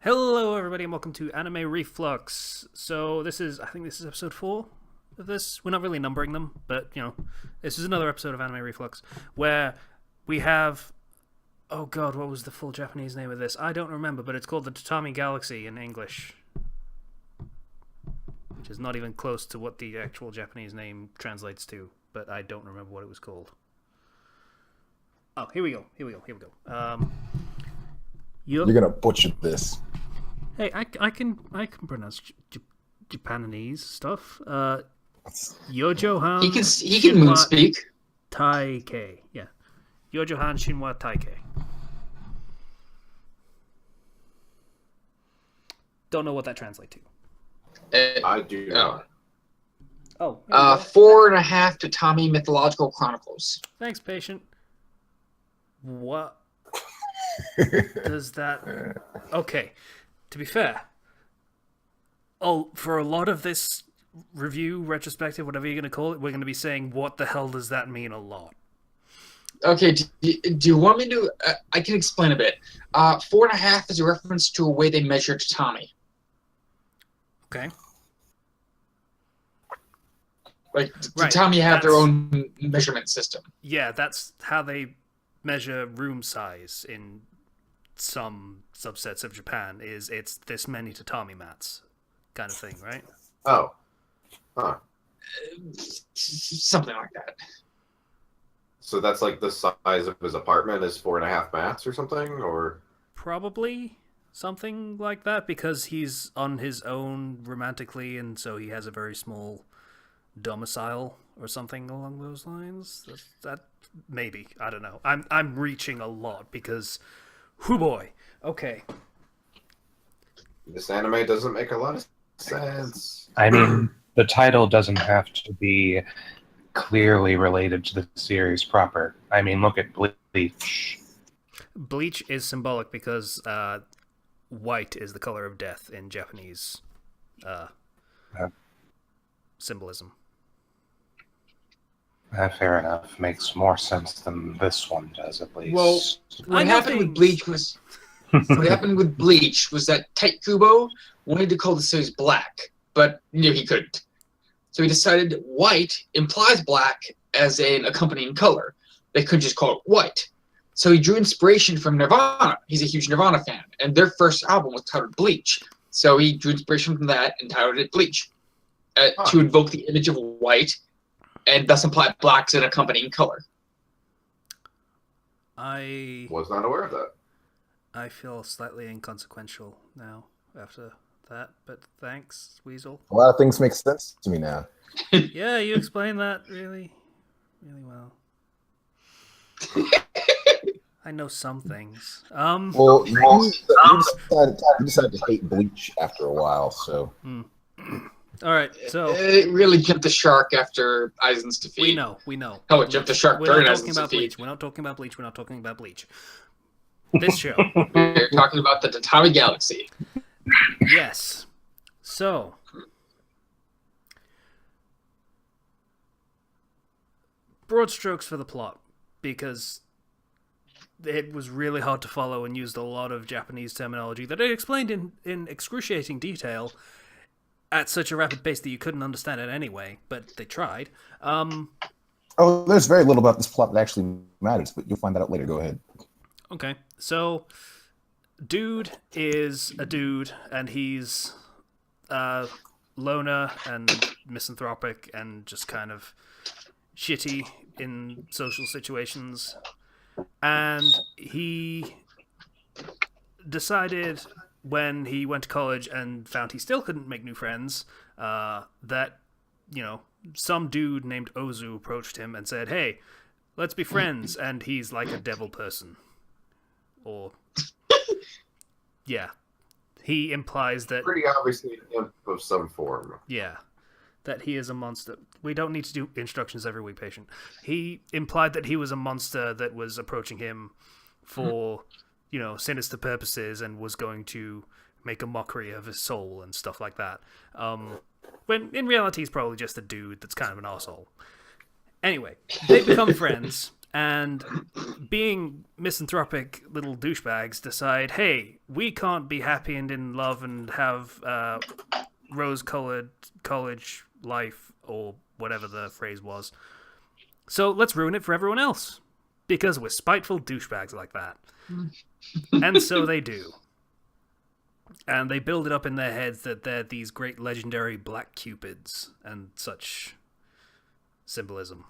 Hello, everybody, and welcome to Anime Reflux. So I think this is episode 4 of this. We're not really numbering them, but, this is another episode of Anime Reflux where we have, oh god, what was the full Japanese name of this? I don't remember, but it's called the Tatami Galaxy in English, which is not even close to what the actual Japanese name translates to, but I don't remember what it was called. Oh, here we go. You're gonna butcher this. Hey, I can pronounce Japanese stuff. Yojohan. He can moon speak. Taikei. Yeah. Yojohan Shinwa Taikei. Don't know what that translates to. I do not. Oh. 4.5 Tatami Mythological Chronicles. Thanks, patient. What does that? Okay. To be fair, for a lot of this review, retrospective, whatever you're going to call it, we're going to be saying, what the hell does that mean a lot? Okay, do you want me to... I can explain a bit. 4.5 is a reference to a way they measure tatami. Okay. Like, tatami have their own measurement system. Yeah, that's how they measure room size in some subsets of Japan. It's this many tatami mats kind of thing, right? Oh. Huh. Something like that. So that's like the size of his apartment is 4.5 mats or something, or probably something like that, because he's on his own romantically, and so he has a very small domicile or something along those lines. That maybe, I don't know. I'm reaching a lot because, hoo boy. Okay. This anime doesn't make a lot of sense. I mean, the title doesn't have to be clearly related to the series proper. I mean, look at Bleach. Bleach is symbolic because white is the color of death in Japanese symbolism. Fair enough. Makes more sense than this one does, at least. Well, what happened with Bleach was that Tite Kubo wanted to call the series black, but knew he couldn't. So he decided white implies black as an accompanying color. They couldn't just call it white. So he drew inspiration from Nirvana. He's a huge Nirvana fan, and their first album was titled Bleach. So he drew inspiration from that and titled it Bleach to invoke the image of white and thus imply black as an accompanying color. I was not aware of that. I feel slightly inconsequential now after that, but thanks, Weasel. A lot of things make sense to me now. Yeah, you explained that really, really well. I know some things. Well, you decided to hate Bleach after a while, so. All right, so it really jumped the shark after Aizen's defeat. We know. Oh, it jumped the shark during Aizen's defeat. We're not talking about Bleach. This show. We're talking about the Tatami Galaxy. Yes. So, broad strokes for the plot, because it was really hard to follow and used a lot of Japanese terminology that I explained in excruciating detail at such a rapid pace that you couldn't understand it anyway, but they tried. There's very little about this plot that actually matters, but you'll find that out later. Go ahead. Okay, so dude is a dude, and he's loner and misanthropic and just kind of shitty in social situations. And he decided when he went to college and found he still couldn't make new friends, that, some dude named Ozu approached him and said, "Hey, let's be friends," and he's like a devil person. Or, yeah. He implies that... Pretty obviously an imp of some form. Yeah. That he is a monster. We don't need to do instructions every week, patient. He implied that he was a monster that was approaching him for, sinister purposes and was going to make a mockery of his soul and stuff like that. When in reality he's probably just a dude that's kind of an arsehole. Anyway, they become friends, and being misanthropic little douchebags decide, hey, we can't be happy and in love and have rose-colored college life, or whatever the phrase was. So let's ruin it for everyone else, because we're spiteful douchebags like that. And so they do. And they build it up in their heads that they're these great legendary black cupids and such symbolism.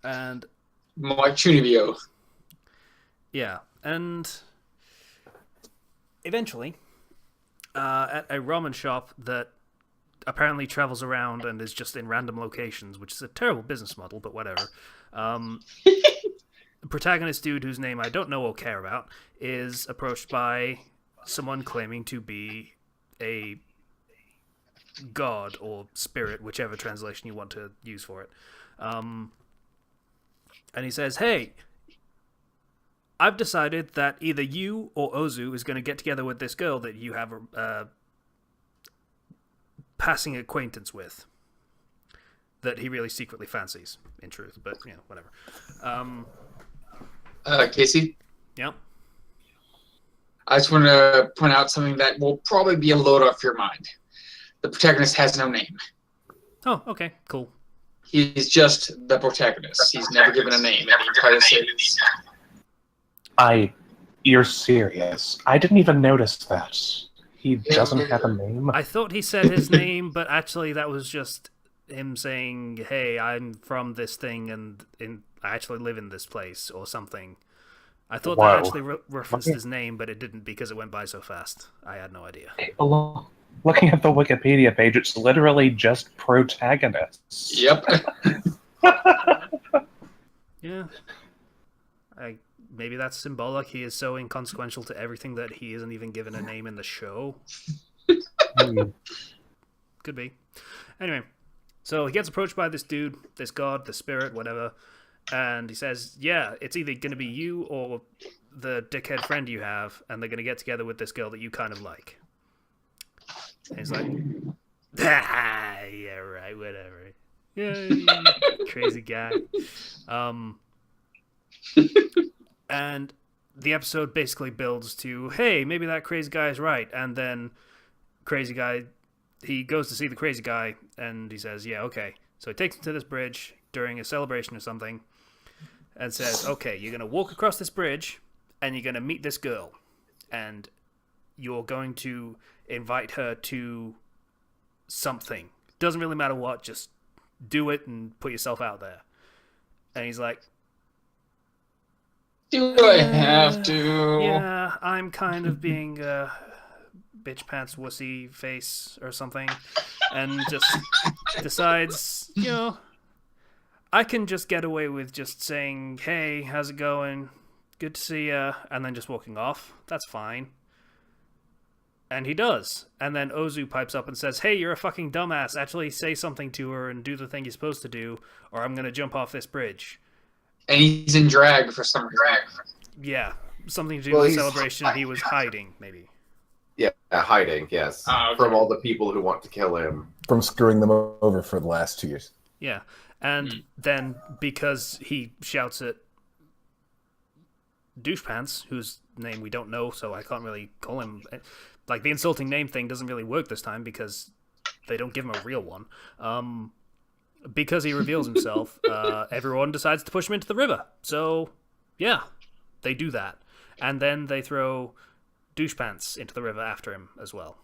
And Like Chunibyo. yeah, and eventually, at a ramen shop that apparently travels around and is just in random locations, which is a terrible business model, but whatever. The protagonist dude, whose name I don't know or care about, is approached by someone claiming to be a god or spirit, whichever translation you want to use for it. And he says, hey, I've decided that either you or Ozu is going to get together with this girl that you have a passing acquaintance with, that he really secretly fancies, in truth, but, you know, whatever. Casey? Yeah. I just want to point out something that will probably be a load off your mind. The protagonist has no name. Oh, okay, cool. He's just the protagonist. He's never given a name in the entire series. You're serious? I didn't even notice that. He doesn't have a name? I thought he said his name, but actually that was just him saying, hey, I'm from this thing and I actually live in this place, or something. I thought that actually referenced his name, but it didn't because it went by so fast. I had no idea. Looking at the Wikipedia page, it's literally just protagonists. Yep. Yeah. Maybe that's symbolic. He is so inconsequential to everything that he isn't even given a name in the show. Could be. Anyway, so he gets approached by this dude, this god, the spirit, whatever, and he says, yeah, it's either going to be you or the dickhead friend you have, and they're going to get together with this girl that you kind of like. And he's like, yeah, right, whatever. Yeah, crazy guy. And the episode basically builds to, hey, maybe that crazy guy is right. And then crazy guy, he goes to see the crazy guy, and he says, yeah, okay. So he takes him to this bridge during a celebration or something, and says, okay, you're going to walk across this bridge, and you're going to meet this girl. And you're going to invite her to something. Doesn't really matter what, just do it and put yourself out there. And he's like, Do I have to? yeah, I'm kind of being a bitch pants wussy face or something. And just decides, you know, I can just get away with just saying, hey, how's it going? Good to see ya. And then just walking off. That's fine. And he does. And then Ozu pipes up and says, hey, you're a fucking dumbass. Actually say something to her and do the thing you're supposed to do, or I'm going to jump off this bridge. And he's in drag for some reason. Yeah. Something to do with celebration he was hiding, maybe. Yeah, hiding, yes. Okay. From all the people who want to kill him. From screwing them over for the last 2 years. Yeah. And then because he shouts at Douchepants, whose name we don't know, so I can't really call him... Like, the insulting name thing doesn't really work this time because they don't give him a real one. Because he reveals himself, everyone decides to push him into the river. So, yeah, they do that. And then they throw Douchepants into the river after him as well.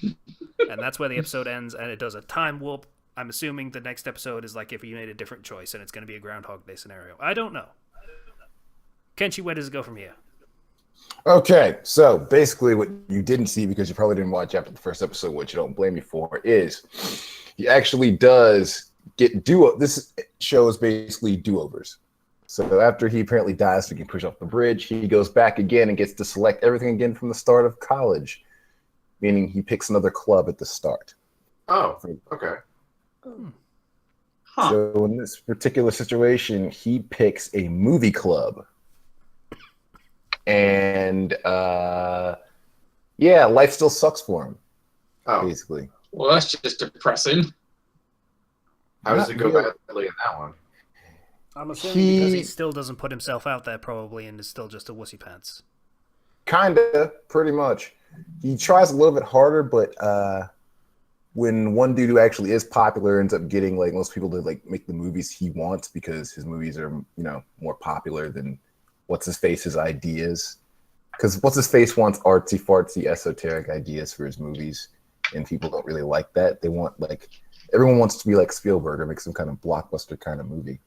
And that's where the episode ends, and it does a time warp. I'm assuming the next episode is like if you made a different choice, and it's going to be a Groundhog Day scenario. I don't know. Kenshi, where does it go from here? Okay, so basically what you didn't see because you probably didn't watch after the first episode, which you don't blame me for, is he actually does get this show is basically do-overs. So after he apparently dies, so he can push off the bridge, he goes back again and gets to select everything again from the start of college, meaning he picks another club at the start. Oh, okay. Huh. So in this particular situation, he picks a movie club. And yeah, life still sucks for him. Oh, Basically. Well, that's just depressing. how does it go badly in that one? I'm assuming because he still doesn't put himself out there, probably, and is still just a wussy pants. Kinda, pretty much. He tries a little bit harder, but when one dude who actually is popular ends up getting like most people to like make the movies he wants because his movies are, you know, more popular than what's his face's ideas. Because what's his face wants artsy fartsy esoteric ideas for his movies, and people don't really like that. They want like everyone wants to be like Spielberg or make some kind of blockbuster kind of movie,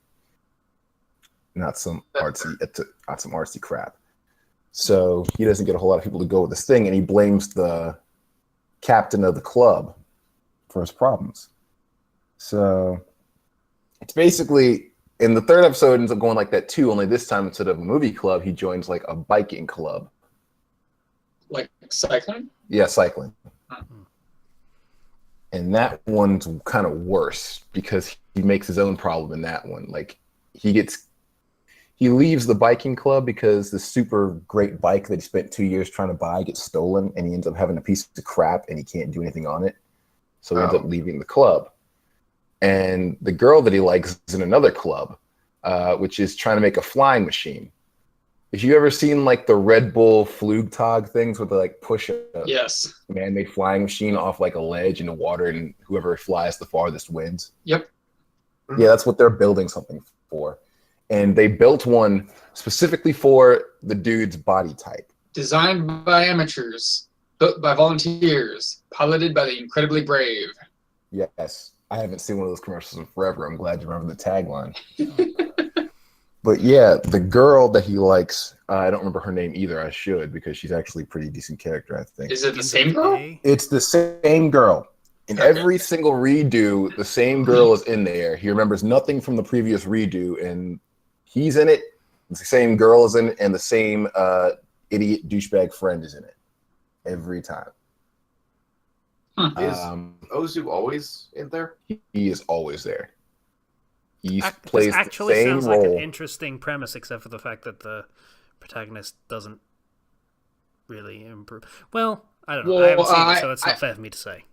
not some artsy crap. So he doesn't get a whole lot of people to go with this thing, and he blames the captain of the club for his problems. So it's basically in the third episode it ends up going like that too, only this time instead of a movie club, he joins like a biking club. Like cycling? Yeah, cycling. And that one's kind of worse because he makes his own problem in that one. Like he leaves the biking club because the super great bike that he spent 2 years trying to buy gets stolen, and he ends up having a piece of crap and he can't do anything on it. So he ends up leaving the club. And the girl that he likes is in another club, which is trying to make a flying machine. If you ever seen like the Red Bull Flugtag things where they like push a man-made flying machine off like a ledge into water, and whoever flies the farthest wins? Yep. Yeah, that's what they're building something for. And they built one specifically for the dude's body type. Designed by amateurs, built by volunteers, piloted by the incredibly brave. Yes. I haven't seen one of those commercials in forever. I'm glad you remember the tagline. But yeah, the girl that he likes, I don't remember her name either. I should, because she's actually a pretty decent character, I think. Is it the same girl? It's the same girl. In every single redo, the same girl is in there. He remembers nothing from the previous redo, and he's in it. The same girl is in it, and the same idiot douchebag friend is in it every time. Is Ozu always in there? He is always there. He Plays plays actually the same sounds role. like an interesting premise, except for the fact that the protagonist doesn't really improve. Well, I don't know. Well, I haven't seen it, so it's not fair for me to say.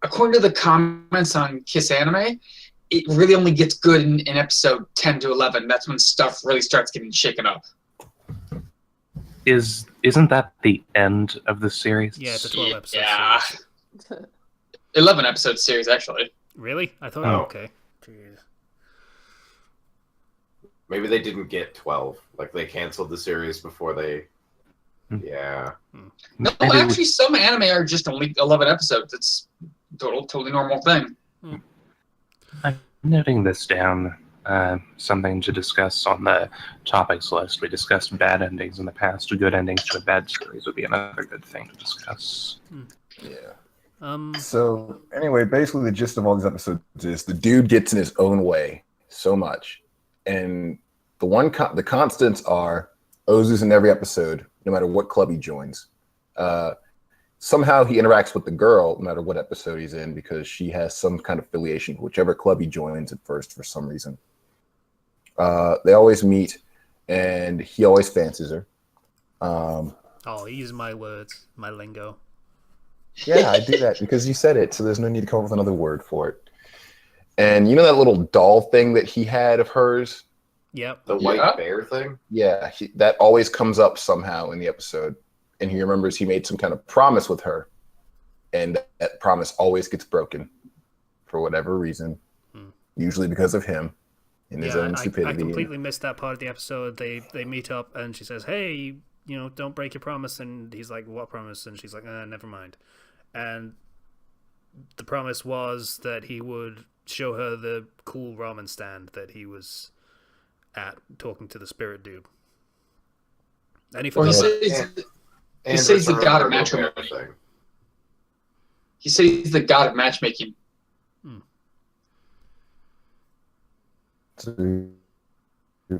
According to the comments on Kiss Anime, it really only gets good in episode 10 to 11. That's when stuff really starts getting shaken up. Isn't that the end of the series? Yeah, it's a 12 episode series. 11 episode series, actually. Really? I thought, okay. Jeez. Maybe they didn't get 12. Like, they canceled the series before they... Yeah. No, actually, some anime are just only 11 episodes. It's totally normal thing. I'm noting this down. Something to discuss on the topics list. We discussed bad endings in the past. Good endings to a bad series would be another good thing to discuss. Yeah. So anyway, basically the gist of all these episodes is the dude gets in his own way so much, and the constants are Ozu's in every episode, no matter what club he joins. Somehow he interacts with the girl, no matter what episode he's in, because she has some kind of affiliation with whichever club he joins at first for some reason. They always meet, and he always fancies her. Use my words, my lingo. Yeah, I do that because you said it, so there's no need to come up with another word for it. And you know that little doll thing that he had of hers? Yep. The white bear thing? Yeah, that always comes up somehow in the episode. And he remembers he made some kind of promise with her, and that promise always gets broken for whatever reason, usually because of him and his own stupidity. I completely missed that part of the episode. They meet up, and she says, "Hey, don't break your promise." And he's like, "What promise?" And she's like, "Never mind." And the promise was that he would show her the cool ramen stand that he was at talking to the spirit dude. And he forgot. He said he's the god of matchmaking. He said he's the god of matchmaking.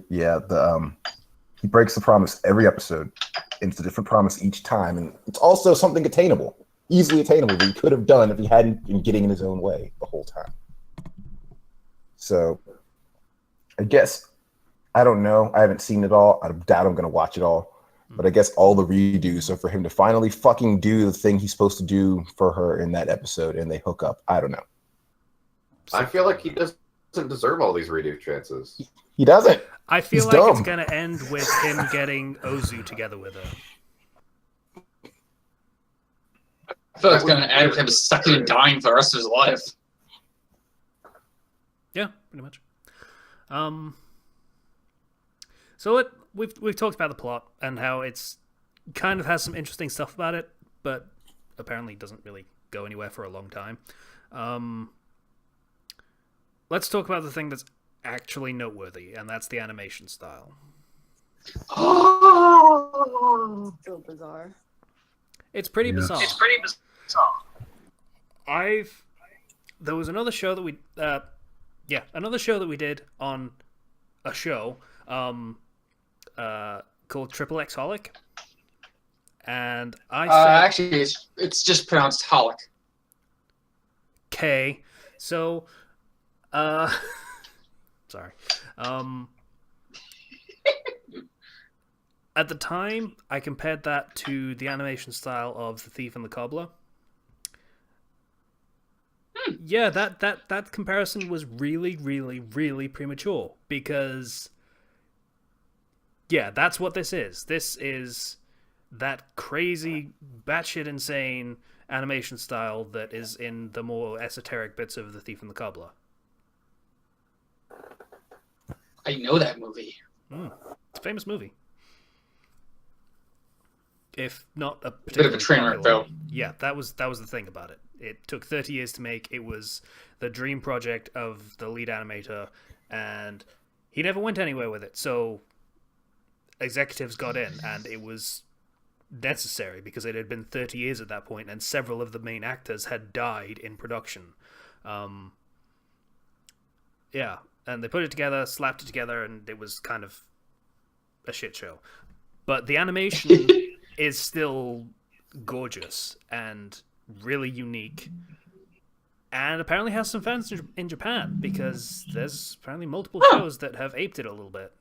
Yeah, he breaks the promise every episode. It's a different promise each time, and it's also something attainable, easily attainable that he could have done if he hadn't been getting in his own way the whole time. So, I guess, I don't know. I haven't seen it all. I doubt I'm going to watch it all. But I guess all the redos are for him to finally fucking do the thing he's supposed to do for her in that episode, and they hook up. I don't know. I feel like he doesn't deserve all these redo chances. He doesn't. I feel He's like it's dumb. gonna end with him getting Ozu together with her. I feel like it's going to end with him sucking and dying for the rest of his life. Yeah, pretty much. So we've talked about the plot and how it's kind of has some interesting stuff about it, but apparently doesn't really go anywhere for a long time. Let's talk about the thing that's actually noteworthy, and that's the animation style. Oh, So bizarre. It's pretty Yes. bizarre. it's pretty bizarre. There was another show that we did on a show called Triple X Holic, and I said Actually, it's just pronounced Holic. K. So, sorry. At the time, I compared that to the animation style of The Thief and the Cobbler. Yeah, that comparison was really, really, really premature because, yeah, that's what this is. This is that crazy, batshit insane animation style that is in the more esoteric bits of The Thief and the Cobbler. I know that movie. It's a famous movie. If not a Bit of particularly a train wreck, popular- though. Yeah, that was the thing about it. It took 30 years to make. It was the dream project of the lead animator, and he never went anywhere with it. So executives got in, and it was necessary because it had been 30 years at that point, and several of the main actors had died in production. Yeah, and they put it together, slapped it together, and it was kind of a shit show. But the animation is still gorgeous and really unique, and apparently has some fans in Japan because there's apparently multiple shows that have aped it a little bit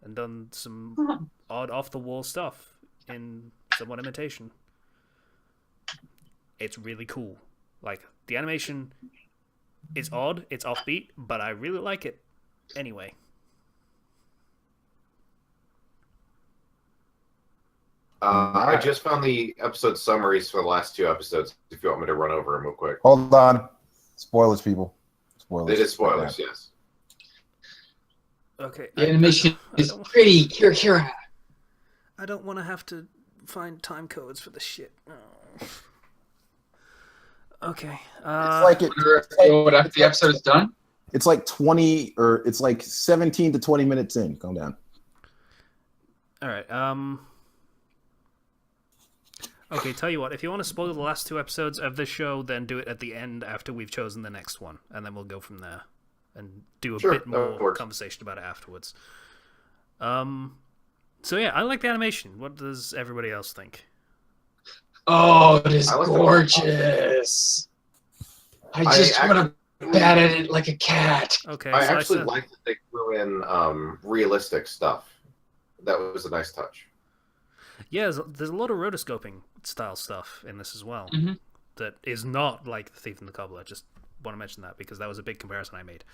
and done some odd off-the-wall stuff in somewhat imitation. It's really cool. Like, the animation is odd, it's offbeat, but I really like it anyway. I just found the episode summaries for the last 2 episodes. If you want me to run over them real quick, Hold on. Spoilers, people. Spoilers. they did spoilers. Yes. Okay. The animation is don't- pretty. Here. I don't want to have to find time codes for the shit. Oh. Okay. It's like After the episode is done. it's like 20 or it's like 17 to 20 minutes in. Calm down. All right. Okay, tell you what. If you want to spoil the last 2 episodes of this show, then do it at the end after we've chosen the next one, and then we'll go from there and do a Sure, bit that more works. conversation about it afterwards. So yeah, I like the animation. What does everybody else think? Oh, it is I like the- gorgeous. I just want to bat at it like a cat. Okay, I so actually said- like that they threw in realistic stuff. That was a nice touch. Yeah, there's a lot of rotoscoping style stuff in this as well Mhm. that is not like The Thief and the Cobbler. Just want to mention that because that was a big comparison I made.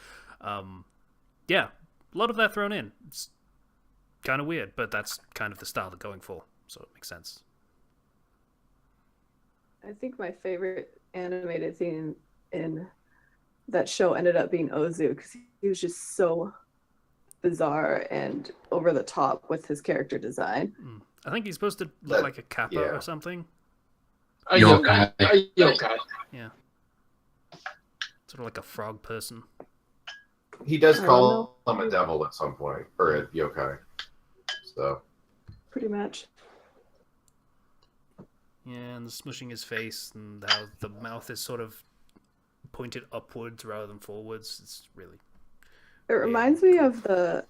Yeah, a lot of that thrown in. It's kind of weird, but that's kind of the style they're going for, so it makes sense. I think my favorite animated scene in that show ended up being Ozu because he was just so bizarre and over the top with his character design. I think he's supposed to look That- like a kappa yeah. or something. A Yokai. yokai. Yeah. Sort of like a frog person. He does I call don't him a devil at some point, or a yokai. So Pretty much. Yeah, and smushing his face and how the mouth is sort of pointed upwards rather than forwards. It's really... It reminds me of the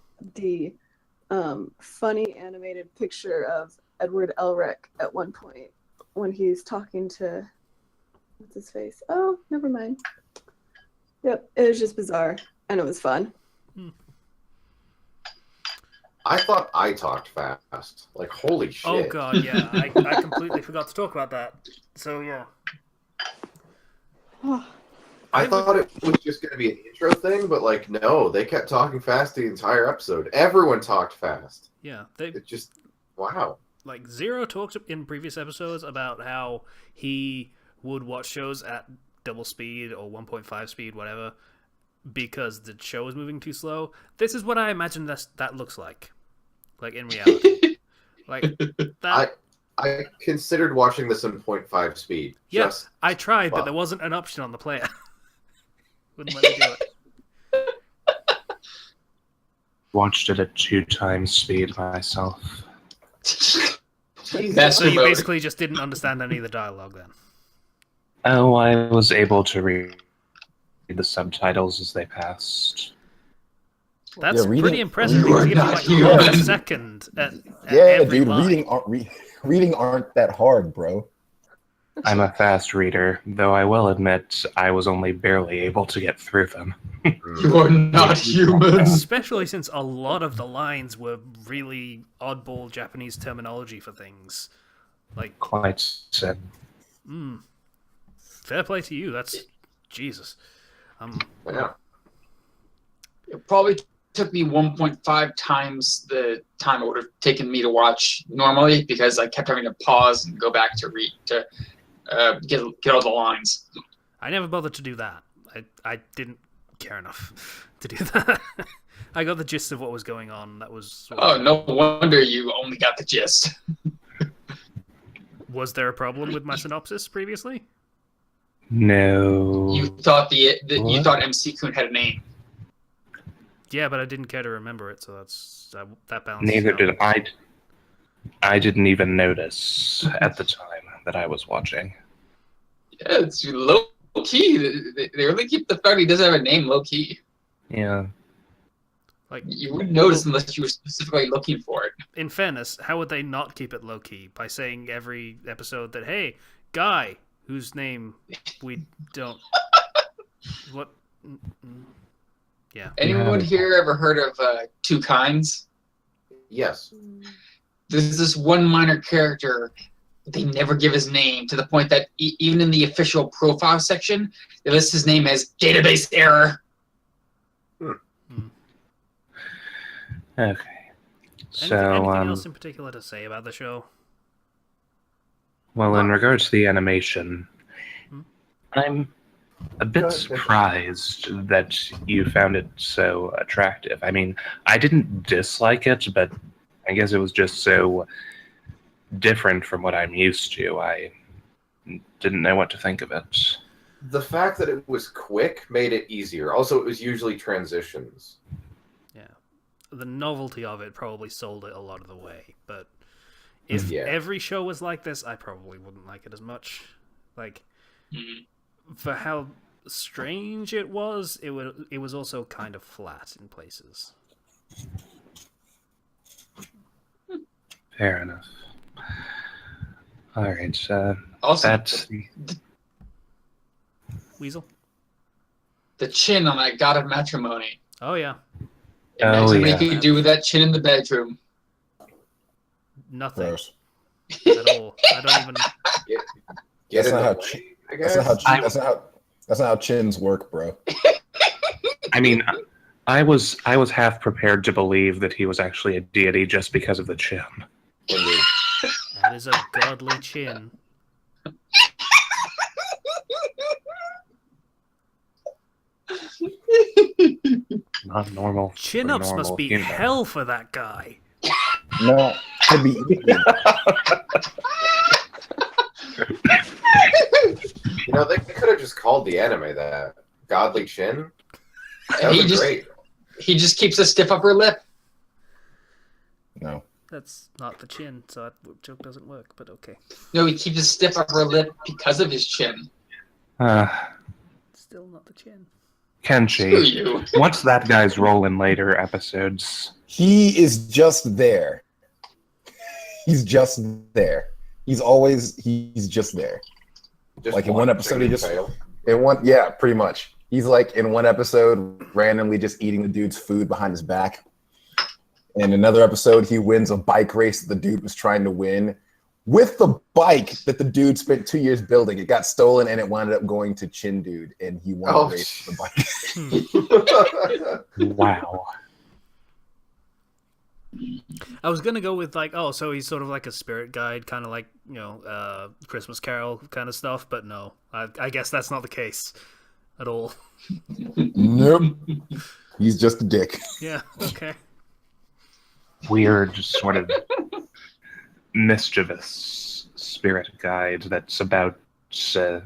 funny animated picture of Edward Elric at one point when he's talking to what's his face? Oh, never mind. Yep, it was just bizarre and it was fun. I thought I talked fast. Like, holy shit. Oh god, yeah. I completely forgot to talk about that. So yeah. I thought it was just going to be an intro thing, but like, no, they kept talking fast the entire episode. Everyone talked fast. Yeah, It just, wow. like Zero talked in previous episodes about how he would watch shows at double speed or 1.5 speed, whatever, because the show is moving too slow. This is what I imagine that looks like in reality. Like that. I considered watching this in 0.5 speed. Yeah, Just I tried, but there wasn't an option on the player. Wouldn't let me do it. Watched it at 2 times speed myself. That's So you remote. basically just didn't understand any of the dialogue then. Oh, I was able to read the subtitles as they passed. That's Yeah, reading- pretty impressive. You are Because not like human. half a second at Yeah, every dude, line. reading aren't that hard, bro. I'm a fast reader, though I will admit I was only barely able to get through them. You are not human. Especially since a lot of the lines were really oddball Japanese terminology for things. Like, Quite so. fair play to you. That's Jesus. yeah. It probably took me 1.5 times the time it would have taken me to watch normally because I kept having to pause and go back to read to get all the lines. I never bothered to do that. I didn't care enough to do that. I got the gist of what was going on. That was. Oh, no wonder you only got the gist. Was there a problem with my synopsis previously? No. You thought you What? thought MC Kun had a name. Yeah, but I didn't care to remember it, so that balances. Neither out. did I. I didn't even notice at the time that I was watching. Yeah, it's low key. They really keep the fact he doesn't have a name low key. Yeah. Like, You wouldn't notice unless you were specifically looking for it. in fairness, how would they not keep it low key by saying every episode that, hey, guy whose name we don't. What? Yeah. Anyone Yeah. here ever heard of Two Kinds? Yes. There's this one minor character. They never give his name to the point that even in the official profile section, they list his name as database error. Okay. So, Anything else in particular to say about the show? well, in regards to the animation, Hmm? I'm a bit surprised that you found it so attractive. I mean, I didn't dislike it, but I guess it was just so different from what I'm used to. I didn't know what to think of it. The fact that it was quick made it easier. Also, it was usually transitions. Yeah. The novelty of it probably sold it a lot of the way, but if Yeah. every show was like this, I probably wouldn't like it as much. Like, for how strange it was also kind of flat in places. Fair enough. All right. Also, That's Weasel? the chin on that god of matrimony. Oh, yeah. Imagine what yeah. you could do with that chin in the bedroom. Nothing Gross. at all. I don't even... Get That's in not the how way, I guess. That's not how chins work, bro. I mean, I was half prepared to believe that he was actually a deity just because of the chin. Indeed. That is a godly chin. Not normal. for Chin-ups must normal be human. hell for that guy. No, could be eaten. You know, they could have just called the anime that. Godly Chin. That And would be great. he just keeps a stiff upper lip. No. That's not the chin, so that joke doesn't work, but okay. No, he keeps a stiff upper lip because of his chin. Still not the chin. Screw Kenshi, you. what's that guy's role in later episodes? He is just there. He's just there. He's just there. Just Like in one episode, he thing just- failed. Yeah, pretty much. He's like in one episode randomly just eating the dude's food behind his back. In another episode, he wins a bike race that the dude was trying to win with the bike that the dude spent 2 years building. It got stolen and it wound up going to Chin Dude, and he won a race for the bike. Wow. I was gonna go with like, oh, so he's sort of like a spirit guide, kind of like, you know, Christmas Carol kind of stuff, but no, I guess that's not the case at all. Nope. He's just a dick. Yeah. Okay. Weird, sort of mischievous spirit guide that's about a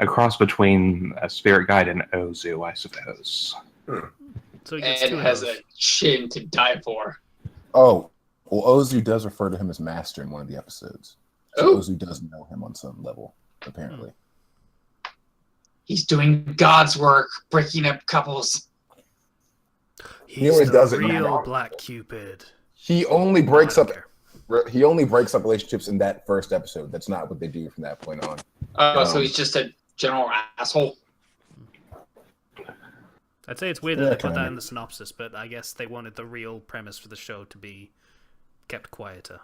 cross between a spirit guide and Ozu, I suppose. So he gets And two of has those. a chin to die for. Oh, well, Ozu does refer to him as Master in one of the episodes. So Oh. Ozu does know him on some level, apparently. He's doing God's work, breaking up couples. He's only the does it real now. Black Cupid. He only breaks I up. don't care. He only breaks up relationships in that first episode. That's not what they do from that point on. So he's just a general asshole. I'd say it's weird that Yeah, they put that kinda. in the synopsis, but I guess they wanted the real premise for the show to be kept quieter.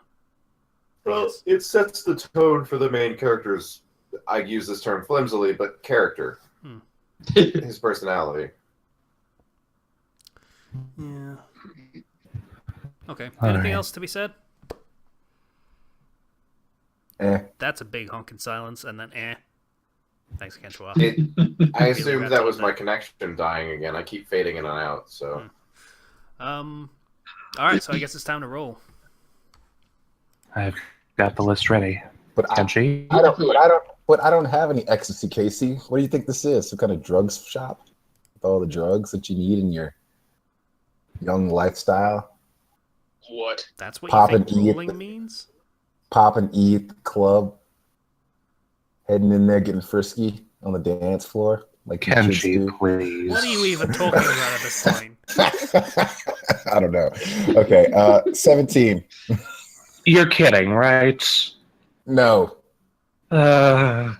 Well, Yes. it sets the tone for the main character's, I use this term flimsily, but character. His personality. Yeah. Okay. All Anything right. else to be said? Eh. That's a big honking silence, and then Thanks again, Schwab. I assumed wrapped that up was my there. connection dying again. I keep fading in and out, so. All right, so I guess it's time to roll. I've got the list ready. But Kenshi? I don't have any ecstasy, Casey. What do you think this is? Some kind of drugs shop with all the drugs that you need in your young lifestyle? What? That's what Pop you think and eat. rolling means? Pop and eat club, heading in there, getting frisky on the dance floor, like you kids Kenshi, do. please. What are you even talking about at this point? I don't know. Okay, 17. You're kidding, right? No. It's,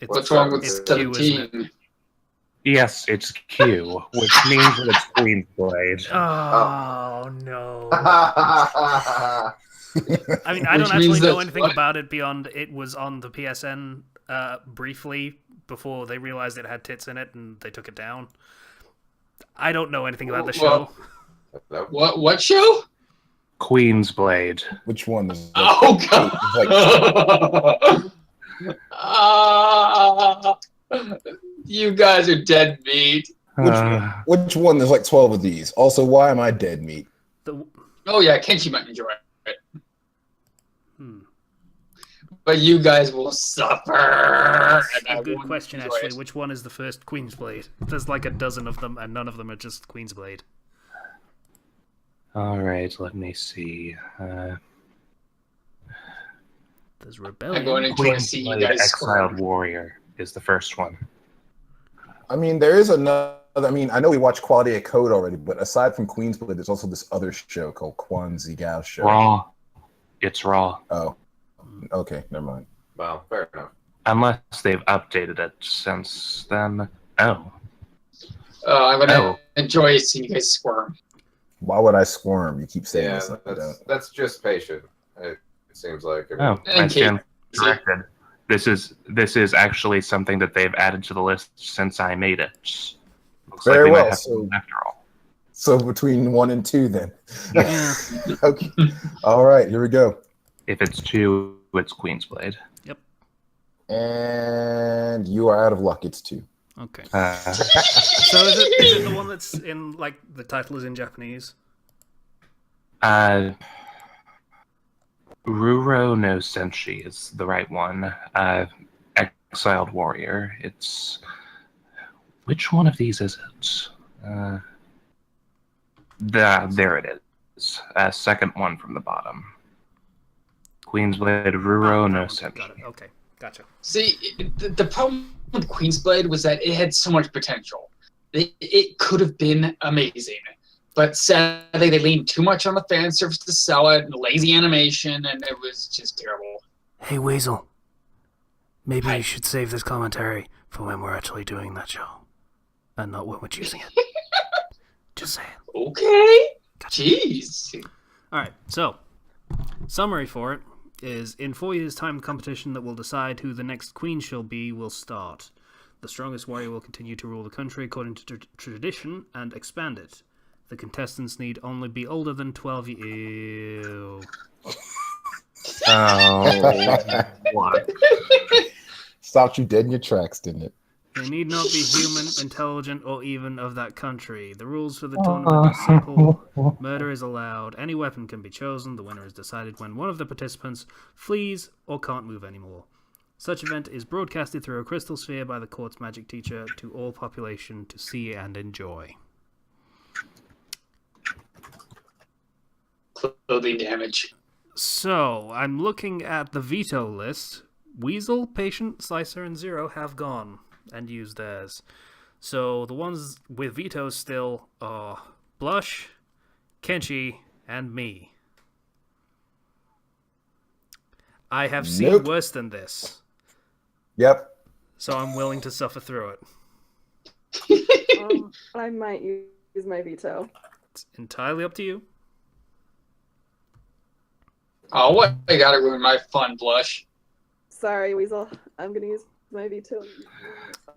What's wrong with it's Q, isn't it? 17? Yes, it's Q, which means that it's Queen's Blade. Oh, no. I mean, I Which don't actually means know that's anything what? about it beyond it was on the PSN briefly before they realized it had tits in it and they took it down. I don't know anything about the show. Well, what show? Queen's Blade. Which one? There's Oh, there's God. You guys are dead meat. which one? There's like 12 of these. Also, why am I dead meat? Oh, yeah, Kenshi might enjoy it. Hmm. But you guys will suffer. That's and I a good won't question, enjoy actually. it. Which one is the first Queen's Blade? There's like a dozen of them, and none of them are just Queen's Blade. All right, let me see. There's I'm Rebellion. going to enjoy Queen's seeing you Blade guys Exiled squirm. Warrior is the first one. I mean, there is another. I mean, I know we watched Quality of Code already, but aside from Queen's Blade, there's also this other show called Quan Zigao Show. Raw. It's Raw. Oh, okay, never mind. Well, fair enough. Unless they've updated it since then. Oh. I'm going to Oh. enjoy seeing you guys squirm. Why would I squirm? You keep saying Yeah, this. I don't. that's just patient. It seems like. Oh, I And stand Casey. corrected. This is actually something that they've added to the list since I made it. Looks Very like we well, might have so- to after all. So between 1 and 2, then. Yeah. Okay. All right, here we go. If it's 2, it's Queen's Blade. And you are out of luck. It's 2. Okay. Uh, So is it the one that's in, like, the title is in Japanese? Ruro no Senshi is the right one. Exiled Warrior. It's... Which one of these is it? There it is. Second one from the bottom. Queen's Blade, Ruro no Got it. Senshi. Okay. Gotcha. See, the problem with Queen's Blade was that it had so much potential. It could have been amazing. But sadly, they leaned too much on the fan service to sell it, and lazy animation, and it was just terrible. Hey, Weasel. Maybe Hi. you should save this commentary for when we're actually doing that show. And not when we're choosing it. Just saying. Okay. Gotcha. Jeez. Alright, so, summary for it is in 4 years' time, the competition that will decide who the next queen shall be will start. The strongest warrior will continue to rule the country according to tradition and expand it. The contestants need only be older than 12 years. Oh, what? Stopped you dead in your tracks, didn't it? They need not be human, intelligent, or even of that country. The rules for the tournament are simple. Murder is allowed. Any weapon can be chosen. The winner is decided when one of the participants flees or can't move anymore. Such event is broadcasted through a crystal sphere by the court's magic teacher to all population to see and enjoy. Clothing damage. So, I'm looking at the veto list. Weasel, Patient, Slicer, and Zero have gone and used theirs. So, the ones with vetoes still are Blush, Kenshi, and me. I have seen worse than this. Yep. So I'm willing to suffer through it. I might use my veto. It's entirely up to you. Oh, what? I gotta ruin my fun, Blush. Sorry, Weasel. I'm gonna use my veto.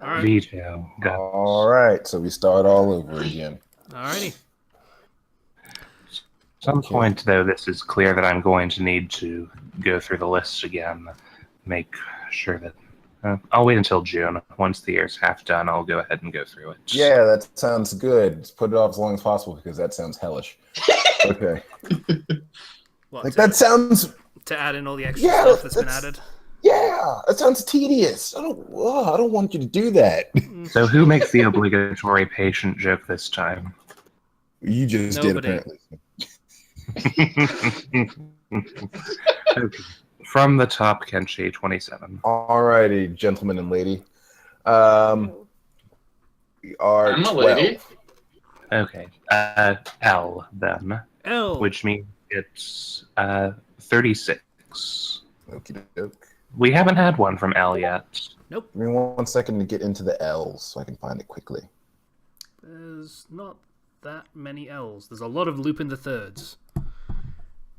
All right. Veto. Got it. All right, so we start all over again. Alrighty. At some point, though, this is clear that I'm going to need to go through the list again, make sure that... I'll wait until June. Once the year's half done, I'll go ahead and go through it. Yeah, that sounds good. Just put it off as long as possible because that sounds hellish. Okay. What, Like that sounds... to add in all the extra stuff that's been added? Yeah, that sounds tedious. I don't want you to do that. So who makes the obligatory patient joke this time? You just Nobody. did, apparently. Okay. From the top, Kenshi, 27. Alrighty, gentlemen and lady. We are I'm a 12. lady. Okay. L, then, L. which means it's 36. Okie doke. We haven't had one from L yet. Give me 1 second to get into the L's so I can find it quickly. There's not that many L's. There's a lot of Lupin the Thirds.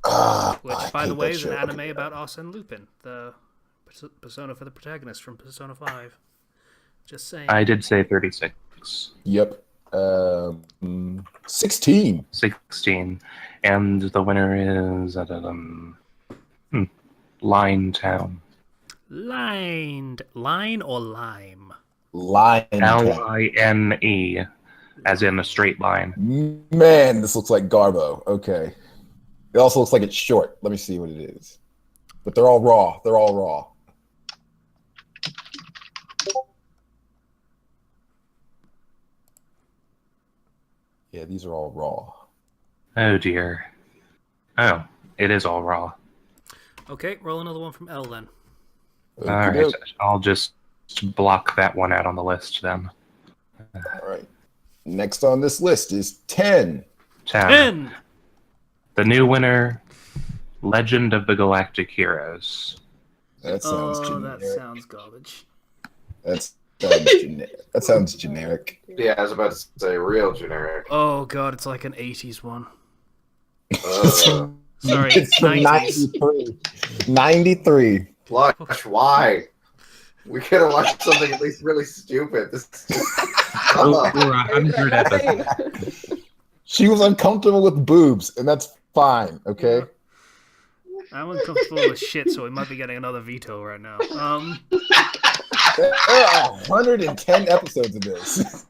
Which, I by the hate way, that is an show. anime Okay. about Arsene Lupin, the persona for the protagonist from Persona 5. Just saying. I did say 36. Yep. 16. 16. And the winner is Line Town. Lined. Line or lime? Line. Line, as in a straight line. Man, this looks like Garbo. Okay. It also looks like it's short. Let me see what it is. But they're all raw. They're all raw. Yeah, these are all raw. Oh dear. Oh, it is all raw. Okay, roll another one from L then. Alright, Okey-doke. I'll just block that one out on the list then. All right. Next on this list is 10. 10! The new winner, Legend of the Galactic Heroes. That sounds generic. That sounds garbage. That sounds generic. Yeah, I was about to say real generic. Oh god, it's like an 80s one. Uh, Sorry, It's from 90s. 93. Flush, why? We could have watched something at least really stupid. This is just... Over 100 episodes. She was uncomfortable with boobs, and that's fine, okay? I'm uncomfortable with shit, so we might be getting another veto right now. There are 110 episodes of this.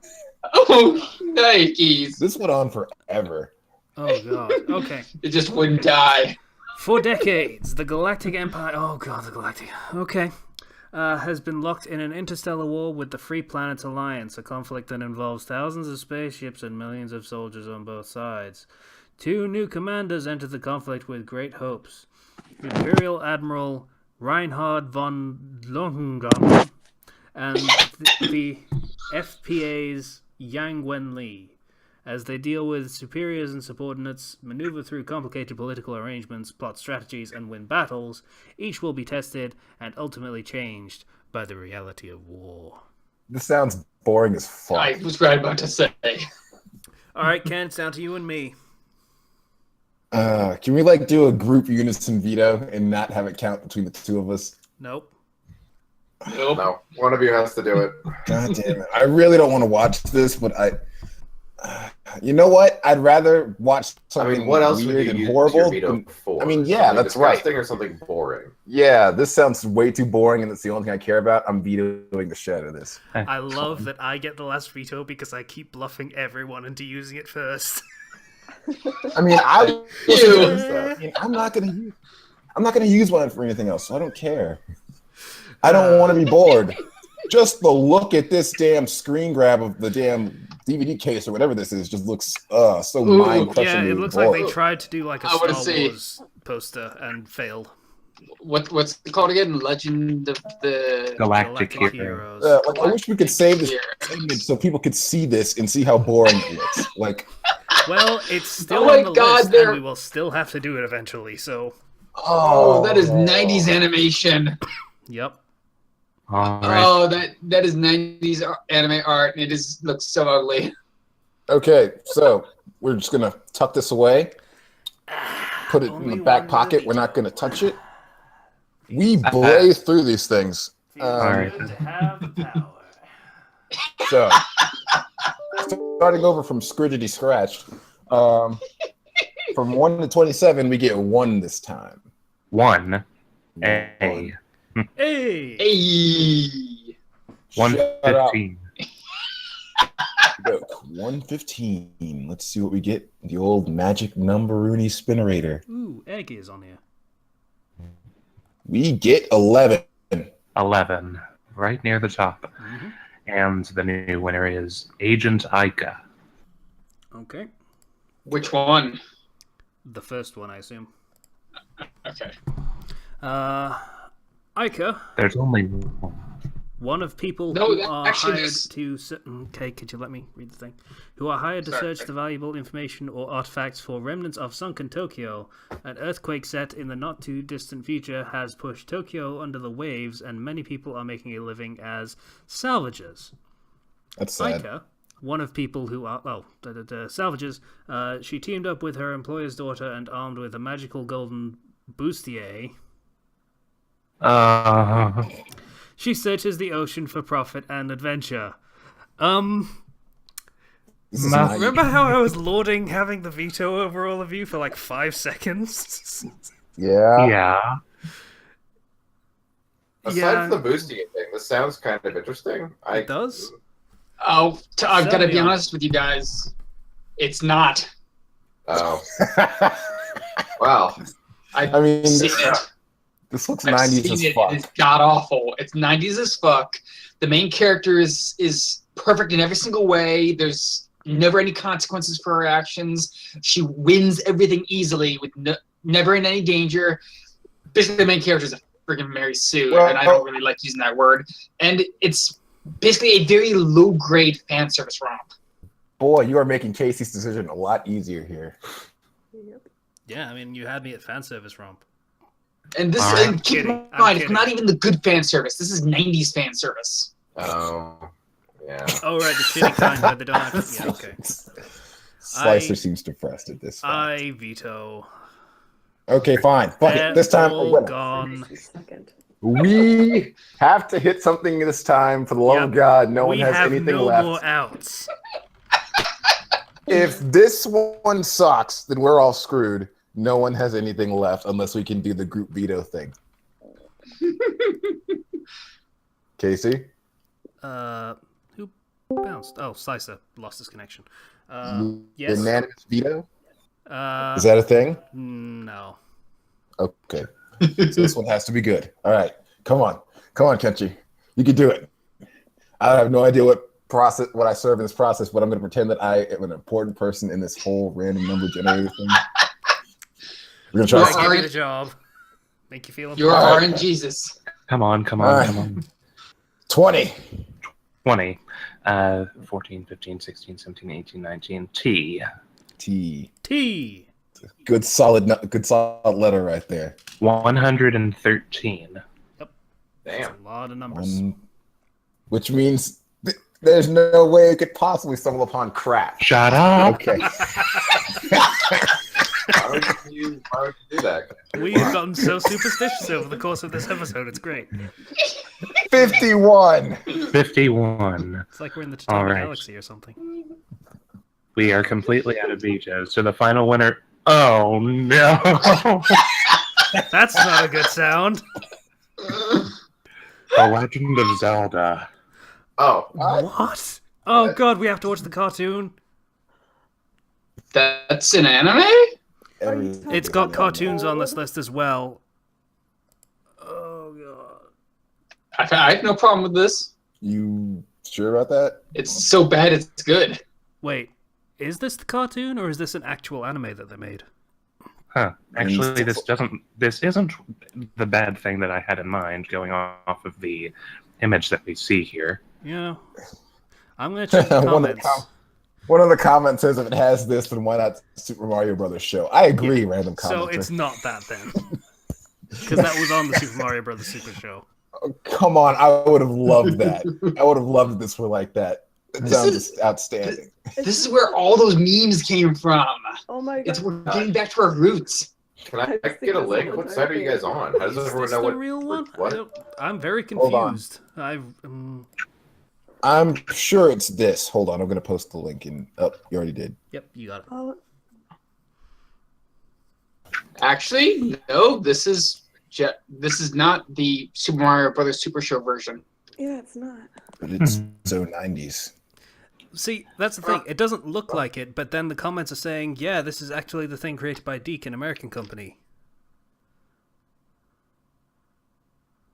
Oh, Nikes. This went on forever. Oh god. Okay. It just wouldn't die. For decades, the Galactic Empire... Oh god, the Galactic... Okay. Has been locked in an interstellar war with the Free Planets Alliance, a conflict that involves thousands of spaceships and millions of soldiers on both sides. 2 new commanders enter the conflict with great hopes. Imperial Admiral Reinhard von Lohengrin and the FPA's Yang Wenli. As they deal with superiors and subordinates, maneuver through complicated political arrangements, plot strategies, and win battles, each will be tested and ultimately changed by the reality of war. This sounds boring as fuck. I was right about to say. Alright, Ken, it's down to you and me. Can we like do a group unison veto and not have it count between the two of us? Nope. Nope. No, one of you has to do it. God damn it! I really don't want to watch this, but you know what? I'd rather watch I something mean, what else would weird you and use horrible. your veto than- for? I mean, yeah, Something that's right. disgusting or something boring? Yeah, this sounds way too boring, and it's the only thing I care about. I'm vetoing the shit out of this. I love that I get the last veto because I keep bluffing everyone into using it first. I mean, Ew. I'm not gonna use one for anything else. So I don't care. I don't want to be bored. Just the look at this damn screen grab of the damn DVD case or whatever this is just looks so mind Yeah, crushingly it looks boring. like they tried to do like a I wanna Star see. Wars poster and failed. What's it called again? Legend of the Galactic Hero. Like, I wish we could save this segment so people could see this and see how boring it looks. Like, Well, it's still Oh my on the God, list, they're- and we will still have to do it eventually. So, Oh, that is 90s animation. yep. All right. Oh, that is 90s anime art, and it looks so ugly. Okay, so we're just gonna tuck this away, put it in Only the back one pocket. with We're a not gonna touch it. We blaze through these things. Feels Alright. good to have the power. So, starting over from Scridgety Scratch, from 1 to 27, we get 1 this time. 1. A. Hey! Hey. 115. Joke. 115. Let's see what we get. The old magic number-rooney spinnerator. Ooh, egg is on here. We get 11. 11. Right near the top. Mm-hmm. And the new winner is Agent Ica. Okay. Which one? The first one, I assume. Okay. Ica, There's only one. one of people No, who that- are actually, hired this- to... Okay, could you let me read the thing? Who are hired to Sorry. search the valuable information or artifacts for remnants of sunken Tokyo. An earthquake set in the not-too-distant future has pushed Tokyo under the waves, and many people are making a living as salvagers. That's sad. Ica, one of people who are salvagers, she teamed up with her employer's daughter and armed with a magical golden bustier. She searches the ocean for profit and adventure. This is Ma- not- Remember how I was lauding having the veto over all of you for like 5 seconds? Yeah. Yeah. Aside Yeah. from the boosting thing, this sounds kind of interesting. It does? Oh, I've got to be Sell me on- honest with you guys. It's not. Oh, wow. I mean, Seen this, it. this looks I've 90s seen as it. fuck. It's god awful. It's 90s as fuck. The main character is perfect in every single way. There's never any consequences for her actions. She wins everything easily with never in any danger. Basically, the main character is a freaking Mary Sue, Well, and I don't really like using that word. And it's basically a very low-grade fan service romp. Boy, you are making Casey's decision a lot easier here. Yep. Yeah, I mean, you had me at fan service romp. And this, All right. and keep in I'm mind, it's kidding. not even the good fan service. This is 90s fan service. Oh, yeah. Oh, right, the shitty kind where they don't have to... Yeah, okay. Slicer I- seems depressed at this. fact. I veto. Okay, fine. Fuck it. This time, all we're winning. gone. Second. We have to hit something this time. For the love of Yep. God, no one We has have anything no left. more outs. If this one sucks, then we're all screwed. No one has anything left unless we can do the group veto thing. Casey? Who bounced? Oh, Slicer lost his connection. Yes. Unanimous veto? Uh, Is that a thing? no. Okay. So this one has to be good. All right. Come on. Come on, Kenchi. You can do it. I have no idea what I serve in this process, but I'm going to pretend that I am an important person in this whole random number generator thing. We're going to Well, try Give all you right. the job. Make you feel You're important. RNG Jesus. Come on, come All on, right. come on. 20. 20. 14, 15, 16, 17, 18, 19. T. T. T. Good solid letter right there. 113. That's Damn. a lot of numbers. Which means there's no way it could possibly stumble upon crap. Shut up. Okay. Why would you do that? We have gotten so superstitious over the course of this episode. It's great. 51. 51. It's like we're in the All Tatami right. Galaxy or something. We are completely out of vetoes. So the final winner. Oh no! That's not a good sound. The Legend of Zelda. Oh, What? Oh god, we have to watch the cartoon. That's an anime? It's got cartoons on this list as well. Oh god. I have no problem with this. You sure about that? It's so bad it's good. Wait, is this the cartoon or is this an actual anime that they made? Huh. Actually, this isn't the bad thing that I had in mind going off of the image that we see here. Yeah. I'm gonna check the comments. One of the comments says if it has this, then why not Super Mario Brothers show? I agree, Yeah. random So commenter. it's not that then. Because that was on the Super Mario Brothers Super Show. Oh, come on, I would have loved that. I would have loved if this were like that. It sounds outstanding. This is where all those memes came from. Oh my god. We're getting back to our roots. can I get a link? What site are you guys on? How does Is everyone this know the what? real one? What? I'm very Hold on. confused. I'm sure it's this. Hold on, I'm going to post the link. You already did. Yep, you got it. Oh, Actually, no. This is not the Super Mario Brothers Super Show version. yeah, it's not. But it's so 90s. See, that's the thing. It doesn't look like it, but then the comments are saying, yeah, this is actually the thing created by Deke, an American company.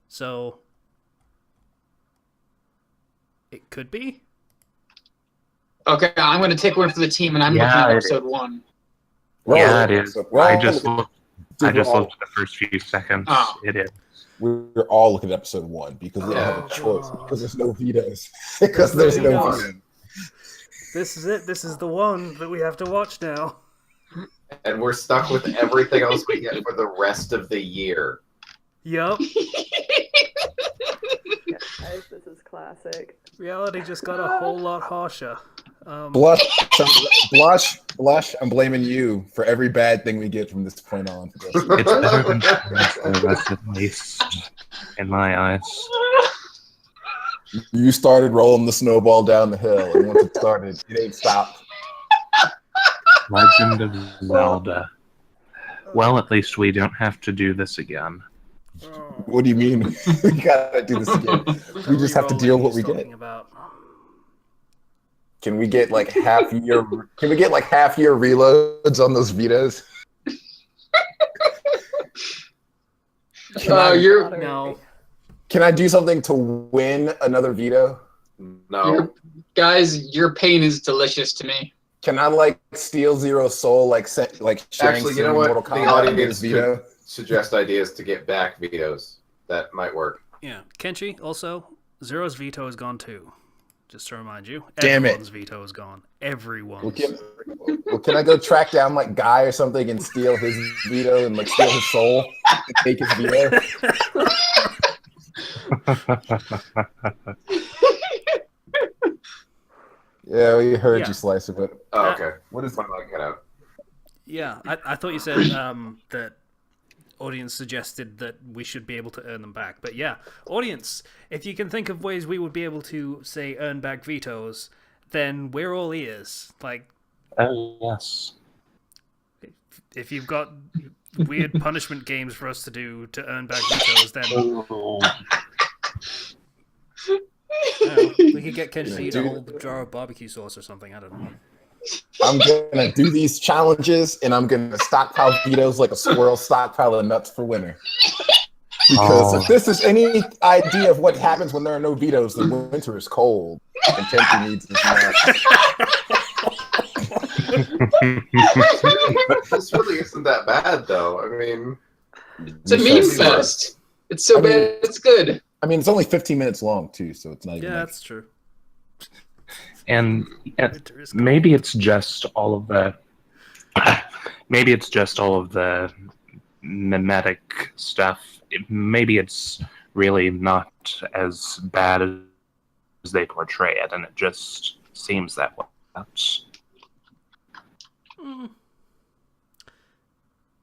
So, it could be? Okay, I'm going to take one for the team, and I'm looking at episode 1. Yeah, it is. I just look, looked at the first few seconds. Oh. It is. we're all looking at episode 1 because we don't have a choice. Because there's no vetoes. Because there's no vetoes. This is it. This is the one that we have to watch now. And we're stuck with everything else we get for the rest of the year. Yup. Guys, this is classic. Reality just got a whole lot harsher. Blush, I'm blaming you for every bad thing we get from this point on. It's better than the rest, at least, in my eyes. You started rolling the snowball down the hill, and once it started, it ain't stopped. Legend of Zelda. Well, at least we don't have to do this again. What do you mean? We gotta do this again. We just have to deal with what we get. About. Can we get like half year? Can we get like half year reloads on those vetoes? No. Can I do something to win another veto? No. Guys, your pain is delicious to me. Can I like steal Zero Soul like sharing Actually, you know what? Mortal The Kombat audience veto? could suggest ideas to get back vetoes. That might work. Yeah. Kenshi, also, Zero's veto is gone too. Just to remind you. Damn it. Everyone's veto is gone. Everyone's. Well, can I go track down like Guy or something and steal his veto and like steal his soul and take his veto? Yeah, we heard you, Slicer, but Oh, okay. what is What am I cut out? Yeah, I thought you said that audience suggested that we should be able to earn them back. But yeah, audience, if you can think of ways we would be able to, say, earn back vetoes, then we're all ears. Like, Oh, yes. if you've got weird punishment games for us to do to earn back vetoes, then we could get Kenshi to eat a whole jar of barbecue sauce or something. I don't know. I'm gonna do these challenges and I'm gonna stockpile vetoes like a squirrel stockpile of nuts for winter. Because if this is any idea of what happens when there are no vetoes, then winter is cold and Kenshi needs his nuts. This really isn't that bad, though. I mean, It's a meme fest. It's so bad, it's good. I mean, it's only 15 minutes long too, so it's not even. Yeah, like, that's true. And Winter is cold. maybe it's just all of the mimetic stuff. Maybe it's really not as bad as they portray it, and it just seems that way.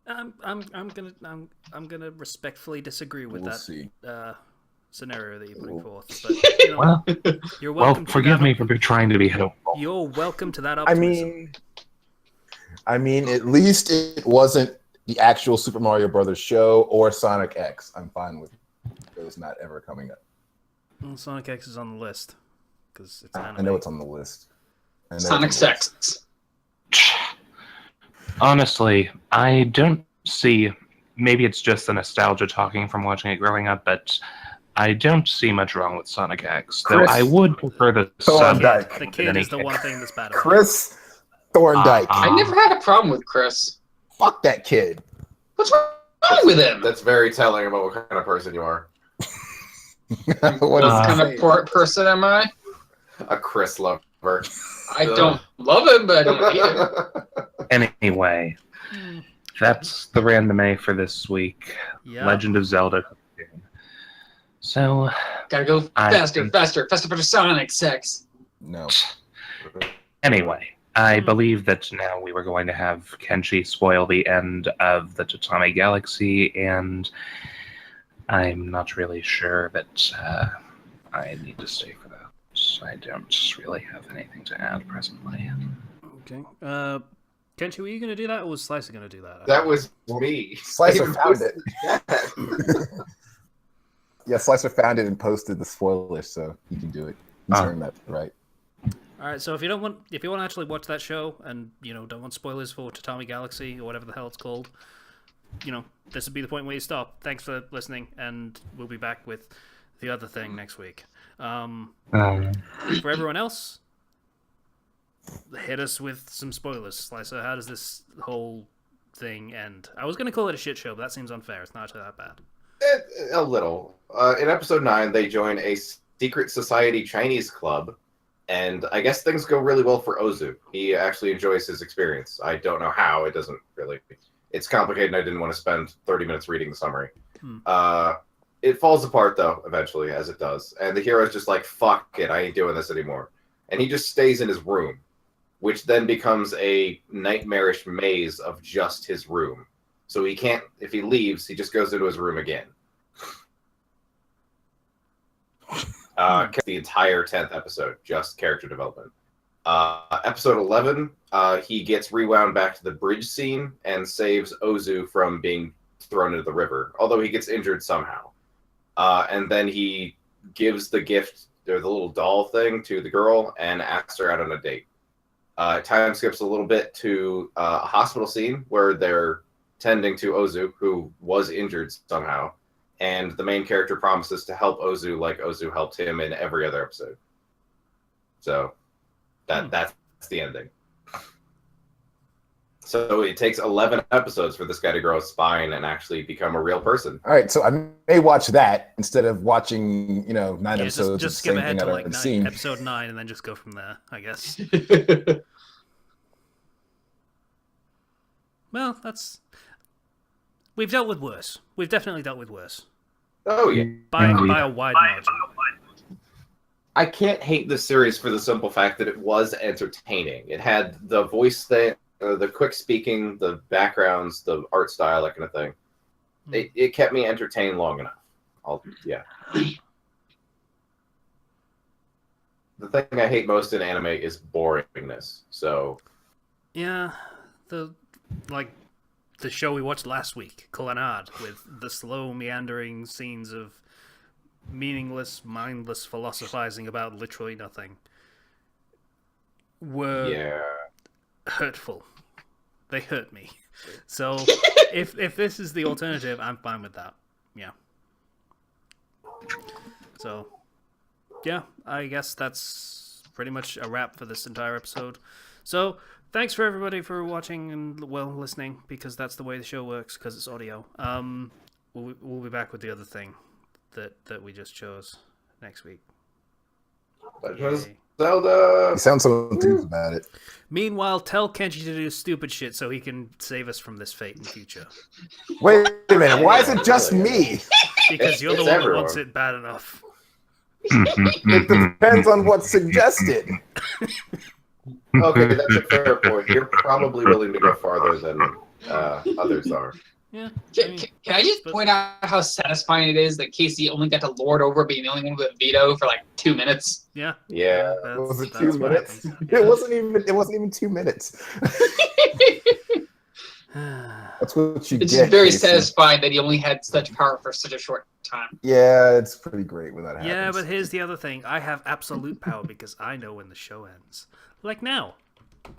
I'm gonna respectfully disagree with We'll that see. scenario that you're putting forth. But you know, Well, you're welcome. forgive me for trying to be hopeful. You're welcome to that optimism. I mean, at least it wasn't the actual Super Mario Brothers show or Sonic X. I'm fine with those not ever coming up. Well, Sonic X is on the list because it's anime. I know it's on the list. Sonic Sex. Honestly, I don't see. Maybe it's just the nostalgia talking from watching it growing up, but I don't see much wrong with Sonic X. Though Chris I would prefer the Thorndike. sub. The kid is the one thing that's bad about it. Chris Thorndike. I never had a problem with Chris. Fuck that kid. What's wrong with him? That's very telling about what kind of person you are. What What is kind it? of person am I? A Chris lover. I don't love him, but I don't hate him. Anyway, that's the random A for this week. Yeah. Legend of Zelda. So, Gotta go I faster, think- faster for Sonic Sex. No. anyway, I believe that now we were going to have Kenshi spoil the end of the Tatami Galaxy, and I'm not really sure that I need to stay for that. I don't really have anything to add presently. Okay. Kenshi, were you going to do that, or was Slicer going to do that? That was me. Slicer I even found posted that. Yeah, Slicer found it and posted the spoilers, so he can do it. He's earned that right. All right. So if you want to actually watch that show, and don't want spoilers for Tatami Galaxy or whatever the hell it's called, this would be the point where you stop. Thanks for listening, and we'll be back with the other thing next week. For everyone else, hit us with some spoilers. Slicer, how does this whole thing end? I was going to call it a shit show, but that seems unfair. It's not actually that bad. A little. In episode 9, they join a secret society Chinese club, and I guess things go really well for Ozu. He actually enjoys his experience. I don't know how. It doesn't really. It's complicated, and I didn't want to spend 30 minutes reading the summary. It falls apart, though, eventually, as it does. And the hero's just like, fuck it, I ain't doing this anymore. And he just stays in his room, which then becomes a nightmarish maze of just his room. So he can't, if he leaves, he just goes into his room again. The entire 10th episode, just character development. Episode 11, he gets rewound back to the bridge scene and saves Ozu from being thrown into the river, although he gets injured somehow. And then he gives the gift, or the little doll thing, to the girl and asks her out on a date. Time skips a little bit to a hospital scene where they're tending to Ozu, who was injured somehow, and the main character promises to help Ozu like Ozu helped him in every other episode. So that's the ending. So it takes 11 episodes for this guy to grow a spine and actually become a real person. All right, so I may watch that instead of watching, 9 episodes. Just of skip the same ahead thing to I've like already seen. episode 9 and then just go from there, I guess. Well, we've dealt with worse. We've definitely dealt with worse. Oh, yeah. By a wide margin. I can't hate this series for the simple fact that it was entertaining. It had the voice thing, the quick speaking, the backgrounds, the art style, that kind of thing. It kept me entertained long enough. Yeah. The thing I hate most in anime is boringness. So Yeah, the show we watched last week, Colonnade, with the slow meandering scenes of meaningless, mindless philosophizing about literally nothing, were hurtful. They hurt me. So if this is the alternative, I'm fine with that. Yeah. So yeah, I guess that's pretty much a wrap for this entire episode. So thanks for everybody for watching and listening, because that's the way the show works, because it's audio. We'll be back with the other thing that we just chose next week. Zelda. You sound so enthused about it. Meanwhile, tell Kenji to do stupid shit so he can save us from this fate in the future. Wait a minute, why is it just me? Because you're the It's one everyone. that wants it bad enough. It depends on what's suggested. Okay, that's a fair point. You're probably willing to go farther than Others are. Yeah. Can I just point out how satisfying it is that Casey only got to lord over being the only one with a veto for like 2 minutes? Yeah. Yeah. Was it that's 2 what minutes? happens. It wasn't even 2 minutes. That's what you It's get. just very Casey. satisfying that he only had such power for such a short time. Yeah, it's pretty great when that happens. Yeah, but here's the other thing. I have absolute power because I know when the show ends. Like now.